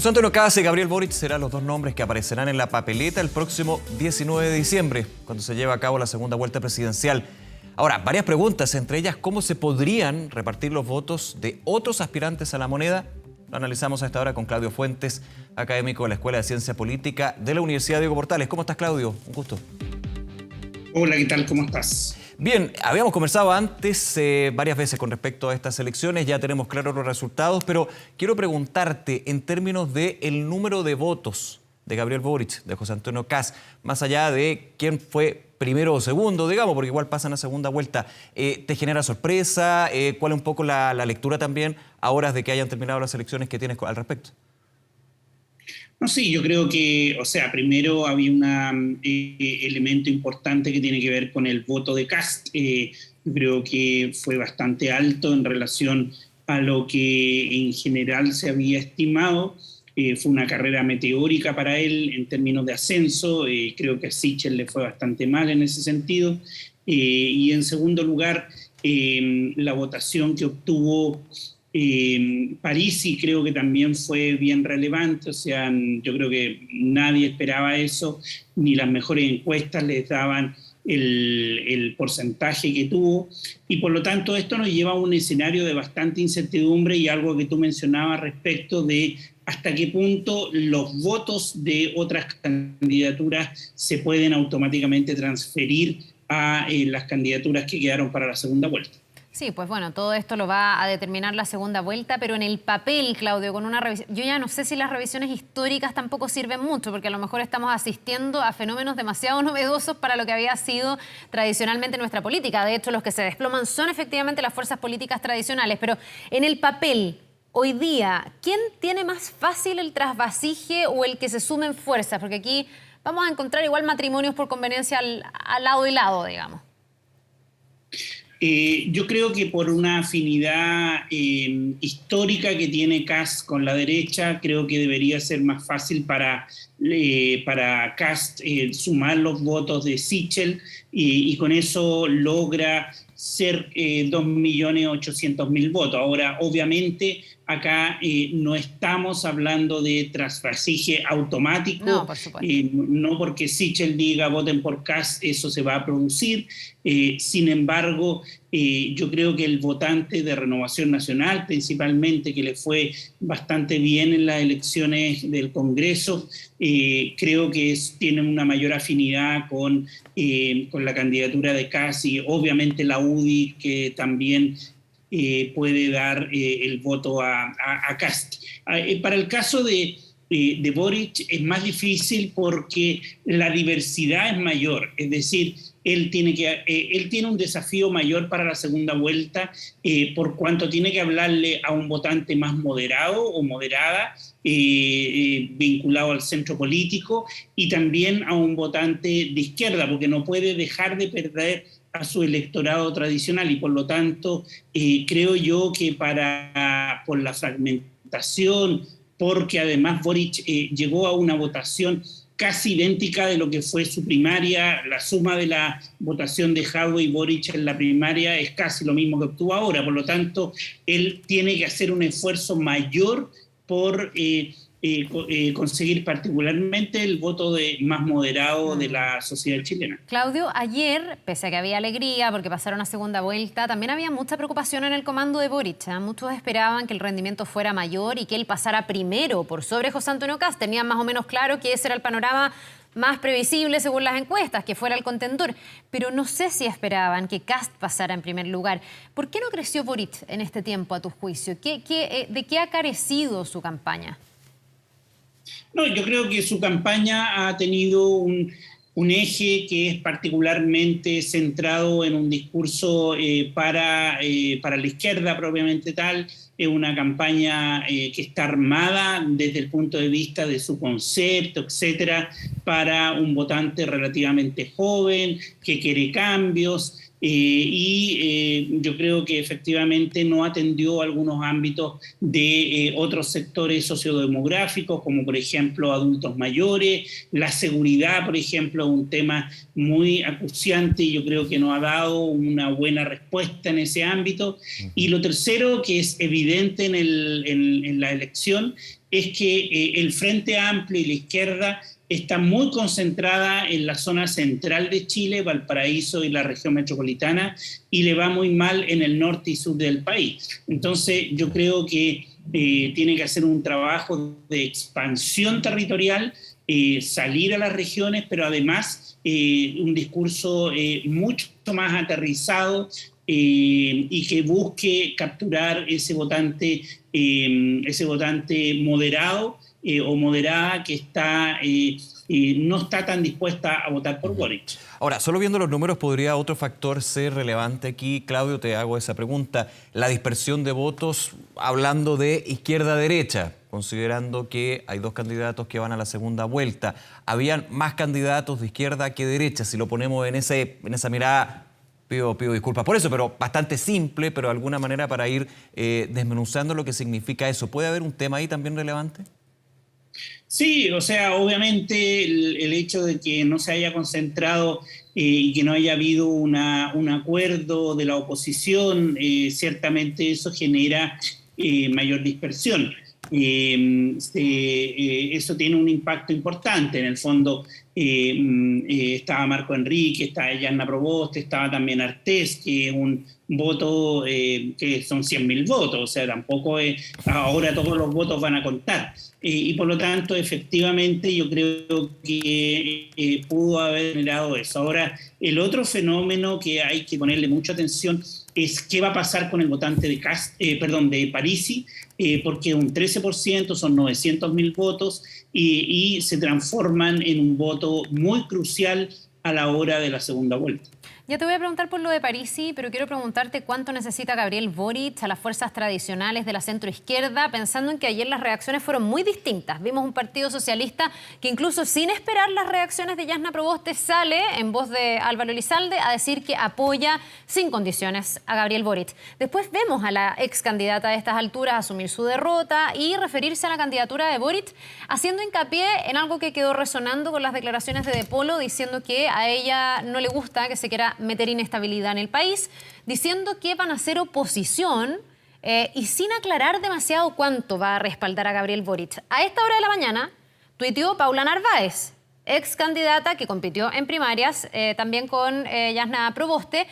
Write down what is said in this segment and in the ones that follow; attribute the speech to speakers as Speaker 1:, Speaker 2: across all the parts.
Speaker 1: José Antonio Kast y Gabriel Boric serán los dos nombres que aparecerán en la papeleta el próximo 19 de diciembre, cuando se lleve a cabo la segunda vuelta presidencial. Ahora, varias preguntas, entre ellas, ¿cómo se podrían repartir los votos de otros aspirantes a la moneda? Lo analizamos a esta hora con Claudio Fuentes, académico de la Escuela de Ciencia Política de la Universidad Diego Portales. ¿Cómo estás, Claudio? Un gusto.
Speaker 2: Hola, ¿qué tal? ¿Cómo estás?
Speaker 1: Bien, habíamos conversado antes varias veces con respecto a estas elecciones, ya tenemos claros los resultados, pero quiero preguntarte en términos del número de votos de Gabriel Boric, de José Antonio Kast, más allá de quién fue primero o segundo, digamos, porque igual pasan a segunda vuelta, ¿te genera sorpresa? ¿Cuál es un poco la lectura también a horas de que hayan terminado las elecciones que tienes al respecto?
Speaker 2: No, sí, yo creo que, primero había un elemento importante que tiene que ver con el voto de Kast. Yo creo que fue bastante alto en relación a lo que en general se había estimado. Fue una carrera meteórica para él en términos de ascenso. Creo que a Sichel le fue bastante mal en ese sentido. Y en segundo lugar, la votación que obtuvo Parisi creo que también fue bien relevante. Yo creo que nadie esperaba eso, ni las mejores encuestas les daban el porcentaje que tuvo, y por lo tanto esto nos lleva a un escenario de bastante incertidumbre y algo que tú mencionabas respecto de hasta qué punto los votos de otras candidaturas se pueden automáticamente transferir a las candidaturas que quedaron para la segunda vuelta.
Speaker 3: Sí, pues bueno, todo esto lo va a determinar la segunda vuelta, pero en el papel, Claudio, con una revisión, yo ya no sé si las revisiones históricas tampoco sirven mucho, porque a lo mejor estamos asistiendo a fenómenos demasiado novedosos para lo que había sido tradicionalmente nuestra política. De hecho, los que se desploman son efectivamente las fuerzas políticas tradicionales, pero en el papel, hoy día, ¿quién tiene más fácil el trasvasije o el que se sumen fuerzas? Porque aquí vamos a encontrar igual matrimonios por conveniencia al lado y lado, digamos.
Speaker 2: Yo creo que por una afinidad histórica que tiene Kast con la derecha, creo que debería ser más fácil para Kast sumar los votos de Sichel y con eso logra ser 2.800.000 votos. Ahora, obviamente, acá no estamos hablando de trasvasije automático,
Speaker 3: no, por supuesto.
Speaker 2: No porque Sichel diga voten por Kast, eso se va a producir. Sin embargo, yo creo que el votante de Renovación Nacional, principalmente, que le fue bastante bien en las elecciones del Congreso, creo que tiene una mayor afinidad con la candidatura de Kast y obviamente la UDI, que también puede dar el voto a Kast. Para el caso de Boric es más difícil porque la diversidad es mayor, es decir, él tiene un desafío mayor para la segunda vuelta por cuanto tiene que hablarle a un votante más moderado o moderada, vinculado al centro político, y también a un votante de izquierda, porque no puede dejar de perder a su electorado tradicional, y por lo tanto creo yo que por la fragmentación, porque además Boric llegó a una votación casi idéntica de lo que fue su primaria, la suma de la votación de Jadwe y Boric en la primaria es casi lo mismo que obtuvo ahora, por lo tanto él tiene que hacer un esfuerzo mayor por conseguir particularmente el voto más moderado de la sociedad chilena.
Speaker 3: Claudio, ayer, pese a que había alegría porque pasaron a segunda vuelta, también había mucha preocupación en el comando de Boric. Muchos esperaban que el rendimiento fuera mayor y que él pasara primero por sobre José Antonio Kast. Tenían más o menos claro que ese era el panorama más previsible según las encuestas, que fuera el contendor. Pero no sé si esperaban que Kast pasara en primer lugar. ¿Por qué no creció Boric en este tiempo, a tu juicio? ¿De qué ha carecido su campaña?
Speaker 2: No, yo creo que su campaña ha tenido un eje que es particularmente centrado en un discurso para la izquierda propiamente tal. Es una campaña que está armada desde el punto de vista de su concepto, etcétera, para un votante relativamente joven que quiere cambios. Yo creo que efectivamente no atendió algunos ámbitos de otros sectores sociodemográficos, como por ejemplo adultos mayores, la seguridad, por ejemplo, un tema muy acuciante y yo creo que no ha dado una buena respuesta en ese ámbito. Y lo tercero, que es evidente en la elección, es que el Frente Amplio y la izquierda está muy concentrada en la zona central de Chile, Valparaíso y la región metropolitana, y le va muy mal en el norte y sur del país. Entonces yo creo que tiene que hacer un trabajo de expansión territorial, salir a las regiones, pero además un discurso mucho más aterrizado y que busque capturar ese votante moderado o moderada que no está tan dispuesta a votar por Boric.
Speaker 1: Ahora, solo viendo los números, ¿podría otro factor ser relevante aquí? Claudio, te hago esa pregunta. La dispersión de votos, hablando de izquierda-derecha, considerando que hay 2 candidatos que van a la segunda vuelta. Habían más candidatos de izquierda que derecha. Si lo ponemos en esa mirada, pido disculpas por eso, pero bastante simple, pero de alguna manera para ir desmenuzando lo que significa eso. ¿Puede haber un tema ahí también relevante?
Speaker 2: Sí, o sea, obviamente el hecho de que no se haya concentrado y que no haya habido un acuerdo de la oposición, ciertamente eso genera mayor dispersión. Eso tiene un impacto importante. En el fondo estaba Marco Enrique, estaba Yasna Proboste, estaba también Artés, que es un voto que son 100.000 votos, o sea, tampoco ahora todos los votos van a contar. Y por lo tanto, efectivamente, yo creo que pudo haber generado eso. Ahora, el otro fenómeno que hay que ponerle mucha atención es qué va a pasar con el votante de Parisi, porque un 13% son 900.000 votos y se transforman en un voto muy crucial a la hora de la segunda vuelta.
Speaker 3: Ya te voy a preguntar por lo de Parisi, pero quiero preguntarte cuánto necesita Gabriel Boric a las fuerzas tradicionales de la centroizquierda, pensando en que ayer las reacciones fueron muy distintas. Vimos un Partido Socialista que incluso sin esperar las reacciones de Yasna Proboste sale, en voz de Álvaro Elizalde, a decir que apoya sin condiciones a Gabriel Boric. Después vemos a la ex candidata a estas alturas asumir su derrota y referirse a la candidatura de Boric, haciendo hincapié en algo que quedó resonando con las declaraciones de De Polo, diciendo que a ella no le gusta que se quiera meter inestabilidad en el país, diciendo que van a hacer oposición y sin aclarar demasiado cuánto va a respaldar a Gabriel Boric. A esta hora de la mañana tuiteó Paula Narváez, ex candidata que compitió en primarias, también con Yasna Proboste,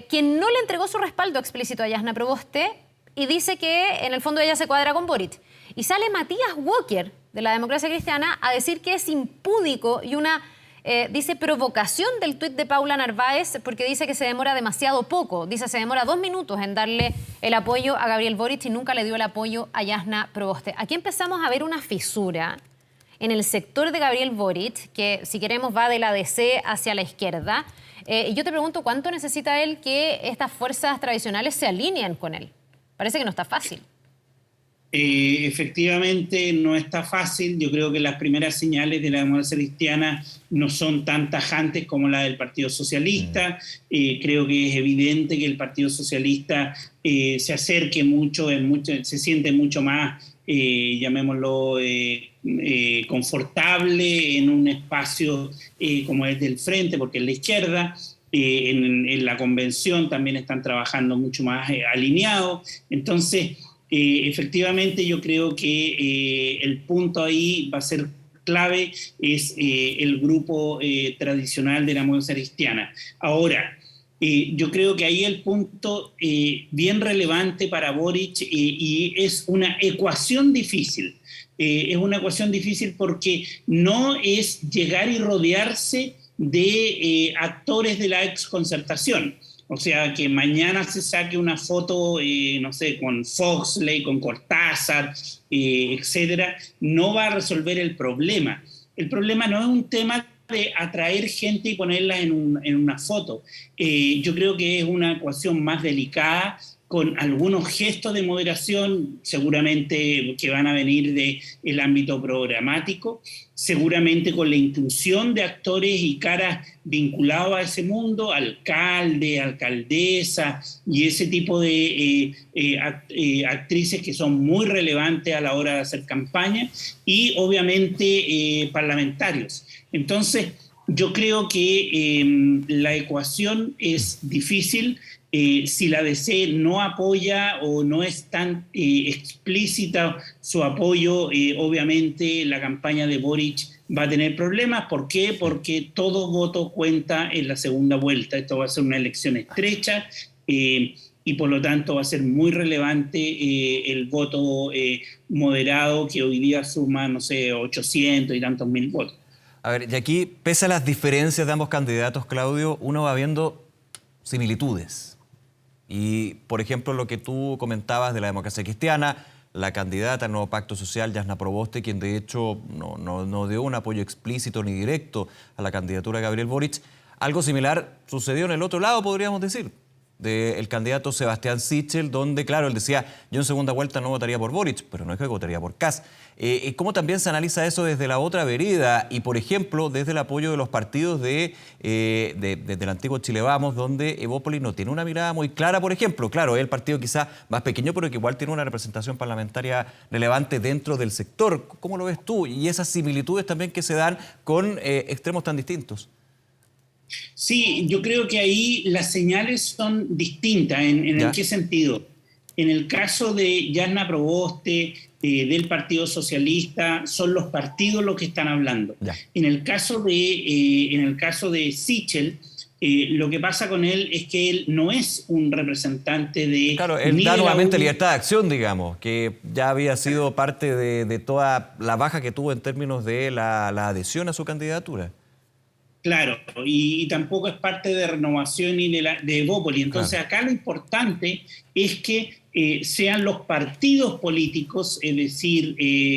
Speaker 3: quien no le entregó su respaldo explícito a Yasna Proboste y dice que en el fondo ella se cuadra con Boric. Y sale Matías Walker, de la Democracia Cristiana, a decir que es impúdico y una dice provocación del tuit de Paula Narváez, porque dice que se demora demasiado poco. Dice se demora 2 minutos en darle el apoyo a Gabriel Boric y nunca le dio el apoyo a Yasna Proboste. Aquí empezamos a ver una fisura en el sector de Gabriel Boric, que si queremos va de la DC hacia la izquierda. Y yo te pregunto, ¿cuánto necesita él que estas fuerzas tradicionales se alineen con él? Parece que no está fácil.
Speaker 2: Efectivamente no está fácil. Yo creo que las primeras señales de la democracia cristiana no son tan tajantes como la del Partido Socialista. Creo que es evidente que el Partido Socialista se acerque mucho, se siente mucho más, llamémoslo, confortable en un espacio como es del Frente, porque es la izquierda. En la convención también están trabajando mucho más alineados. Entonces, efectivamente yo creo que el punto ahí va a ser clave, es el grupo tradicional de la democracia cristiana. Ahora, yo creo que ahí el punto bien relevante para Boric y es una ecuación difícil. Es una ecuación difícil porque no es llegar y rodearse de actores de la exconcertación. O sea, que mañana se saque una foto, no sé, con Foxley, con Cortázar, etcétera, no va a resolver el problema. El problema no es un tema de atraer gente y ponerla en una foto. Yo creo que es una ecuación más delicada, con algunos gestos de moderación, seguramente que van a venir del ámbito programático, seguramente con la inclusión de actores y caras vinculados a ese mundo, alcalde, alcaldesa y ese tipo de actrices que son muy relevantes a la hora de hacer campaña, y obviamente parlamentarios. Entonces, yo creo que la ecuación es difícil. Si la DC no apoya o no es tan explícita su apoyo, obviamente la campaña de Boric va a tener problemas. ¿Por qué? Porque todo voto cuenta en la segunda vuelta. Esto va a ser una elección estrecha y por lo tanto va a ser muy relevante el voto moderado, que hoy día suma, no sé, 800 y tantos mil votos.
Speaker 1: A ver, y aquí, pese a las diferencias de ambos candidatos, Claudio, uno va viendo similitudes. Y, por ejemplo, lo que tú comentabas de la democracia cristiana, la candidata al nuevo pacto social, Jasna Proboste, quien de hecho no dio un apoyo explícito ni directo a la candidatura de Gabriel Boric. Algo similar sucedió en el otro lado, podríamos decir, del candidato Sebastián Sichel, donde, claro, él decía, yo en segunda vuelta no votaría por Boric, pero no es que votaría por Kast. ¿Cómo también se analiza eso desde la otra vereda? Y, por ejemplo, desde el apoyo de los partidos desde el antiguo Chile Vamos, donde Evópolis no tiene una mirada muy clara, por ejemplo. Claro, es el partido quizás más pequeño, pero que igual tiene una representación parlamentaria relevante dentro del sector. ¿Cómo lo ves tú? Y esas similitudes también que se dan con extremos tan distintos.
Speaker 2: Sí, yo creo que ahí las señales son distintas. ¿En qué sentido? En el caso de Jasna Proboste, del Partido Socialista, son los partidos los que están hablando. En el caso de Sichel, lo que pasa con él es que él no es un representante de...
Speaker 1: Claro, él da nuevamente libertad de acción, digamos, que ya había sido parte de toda la baja que tuvo en términos de la adhesión a su candidatura.
Speaker 2: Claro, y tampoco es parte de Renovación y de Evópolis. Entonces, acá lo importante es que sean los partidos políticos, es decir,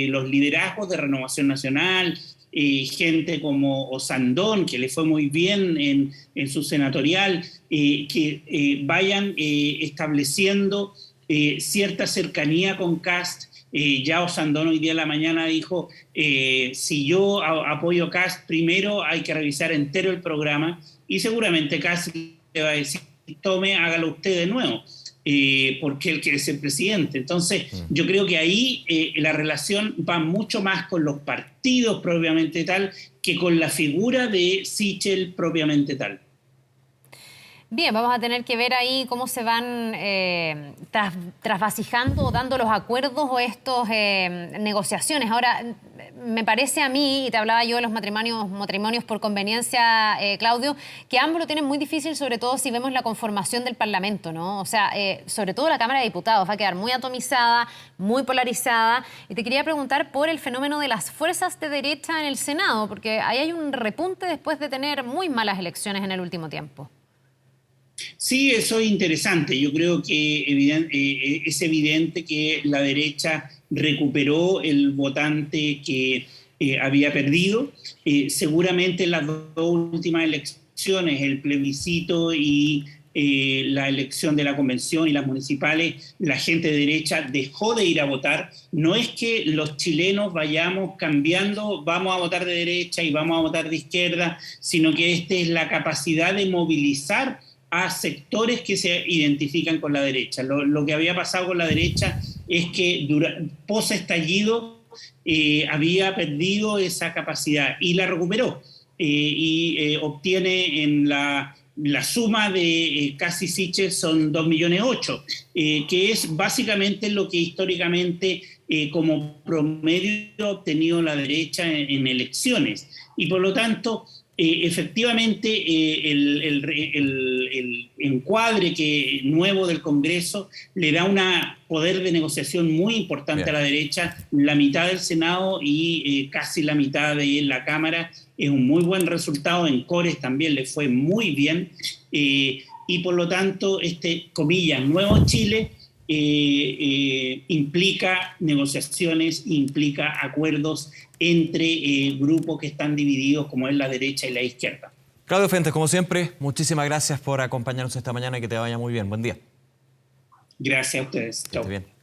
Speaker 2: los liderazgos de Renovación Nacional, gente como Osandón, que le fue muy bien en su senatorial, que vayan estableciendo cierta cercanía con Kast. Ya Osandón hoy día en la mañana dijo, si yo apoyo Kast, primero hay que revisar entero el programa, y seguramente Kast le va a decir, tome, hágalo usted de nuevo, porque él quiere ser presidente. Entonces, yo creo que ahí la relación va mucho más con los partidos propiamente tal, que con la figura de Sichel propiamente tal.
Speaker 3: Bien, vamos a tener que ver ahí cómo se van trasvasijando o dando los acuerdos o estas negociaciones. Ahora, me parece a mí, y te hablaba yo de los matrimonios por conveniencia, Claudio, que ambos lo tienen muy difícil, sobre todo si vemos la conformación del Parlamento, ¿no? O sea, sobre todo la Cámara de Diputados va a quedar muy atomizada, muy polarizada. Y te quería preguntar por el fenómeno de las fuerzas de derecha en el Senado, porque ahí hay un repunte después de tener muy malas elecciones en el último tiempo.
Speaker 2: Sí, eso es interesante. Yo creo que es evidente que la derecha recuperó el votante que había perdido. Seguramente en las dos últimas elecciones, el plebiscito y la elección de la convención y las municipales, la gente de derecha dejó de ir a votar. No es que los chilenos vayamos cambiando, vamos a votar de derecha y vamos a votar de izquierda, sino que esta es la capacidad de movilizar a sectores que se identifican con la derecha. Lo que había pasado con la derecha es que post-estallido había perdido esa capacidad y la recuperó y obtiene en la suma de casi Sichel son 2,8 millones, que es básicamente lo que históricamente como promedio ha obtenido la derecha en elecciones. Y por lo tanto, efectivamente, el encuadre nuevo del Congreso le da un poder de negociación muy importante a la derecha. La mitad del Senado y casi la mitad de la Cámara es un muy buen resultado. En Cores también le fue muy bien. Y por lo tanto, comillas, Nuevo Chile implica negociaciones, implica acuerdos entre grupos que están divididos, como es la derecha y la izquierda.
Speaker 1: Claudio Fuentes, como siempre, muchísimas gracias por acompañarnos esta mañana y que te vaya muy bien. Buen día.
Speaker 2: Gracias a ustedes. Chao.
Speaker 1: Bien.